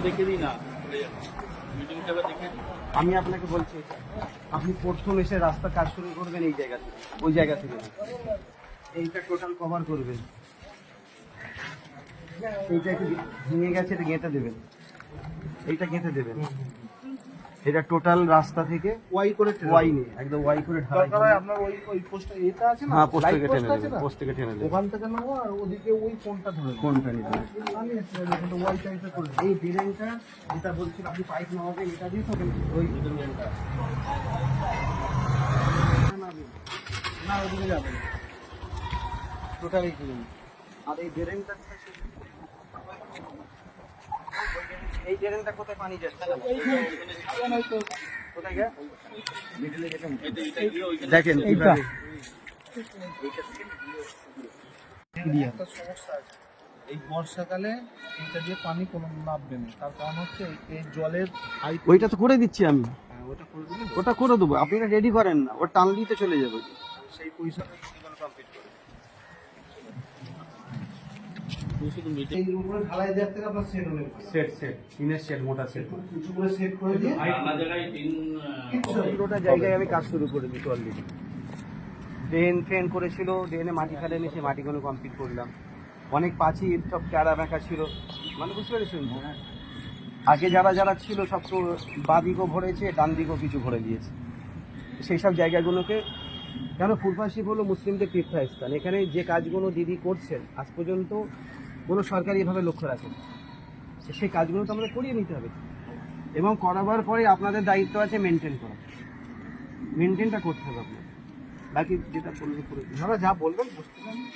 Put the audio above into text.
দেখে দিই না, মিটিংটা দেখে দিই। আমি আপনাকে বলছি, আপনি প্রথম এসে রাস্তা কাজ শুরু করবেন এই জায়গা থেকে, ওই জায়গা থেকে না। এইটা টোটাল কভার করবেন, এইটা একটু ভেঙে গেছে, এটা গেঁথে দেবেন, এইটা গেঁথে দেবেন। এটা টোটাল রাস্তা থেকে ওয়াই করে ওয়াই নেই, একদম ওয়াই করে ঢালাই দরকার করবেন। হয় আপনার ওই পোস্টটা এটা আছে না, হ্যাঁ, পোস্ট লাইট থেকে পোস্ট টেনে আছে দেবেন, না, পোস্ট থেকে টেনে দেবেন। ওখান থেকে নেবো আর ওদিকে ওই কোনটা ধরে নেবো। কোনটা নিতে হবে? আমি একটা ওয়াই টাইপের করে দেবো। এই ড্রেনটা যেটা বলছিল আপনি পাইপ নামাবেন, এটা দিয়ে তো ওই ড্রেনটা না ওদিকে যাবে না। টোটাল এই ড্রেন। আর এই ড্রেনটা এই ড্রেনটা কোথায় পানি যাচ্ছে? কোথায় গিয়ে? দেখেন এইভাবে একটা সমস্যা আছে, এই বর্ষাকালে এইটা দিয়ে পানি কোনো নামবে না, তার কারণ হচ্ছে এই জলের হাইট। ওইটা তো করে দিচ্ছি আমি, ওটা করে দিলে ওটা করে দেবো, আপনি এটা রেডি করেন না, ওটা টান দিতে চলে যাবে। সেই পয়সা কমপ্লিট করে শুধু মিটিং এই উপরে ঢালাই দেওয়ার থেকে আপনার সেট হলে সেট সেট টিনের সেট, মোটা সেট কিছু করে সেট করে দিয়ে নানা জায়গায় টিন পুরোটা জায়গায় আমি কাজ শুরু করে দিচ্ছি অলরেডি। ড্রেন ফ্রেন করেছিল, ড্রেনে মাটি ফেলে নিয়ে সেই মাটিগুলো কমপ্লিট করলাম। অনেক পাঁচিল সব চারা ব্যাঁকা ছিল, মানে বুঝতে পেরেছেন? আগে যারা যারা ছিল সব তো বাঁ দিকও ভরেছে, ডান দিকও কিছু ভরে দিয়েছে। সেই সব জায়গাগুলোকে, কেন ফুরফাশিপ হলো মুসলিমদের তীর্থস্থান, এখানে যে কাজগুলো দিদি করছেন আজ পর্যন্ত কোনো সরকারি এভাবে লক্ষ্য রাখেন, সেই কাজগুলো তো আমাদের করিয়ে নিতে হবে, এবং করাবার পরে আপনাদের দায়িত্ব আছে মেনটেন করা, মেনটেনটা করতে হবে আপনার। বাকি যেটা করলে করে দিন। আপনারা যা বলবেন বুঝতে পারবেন।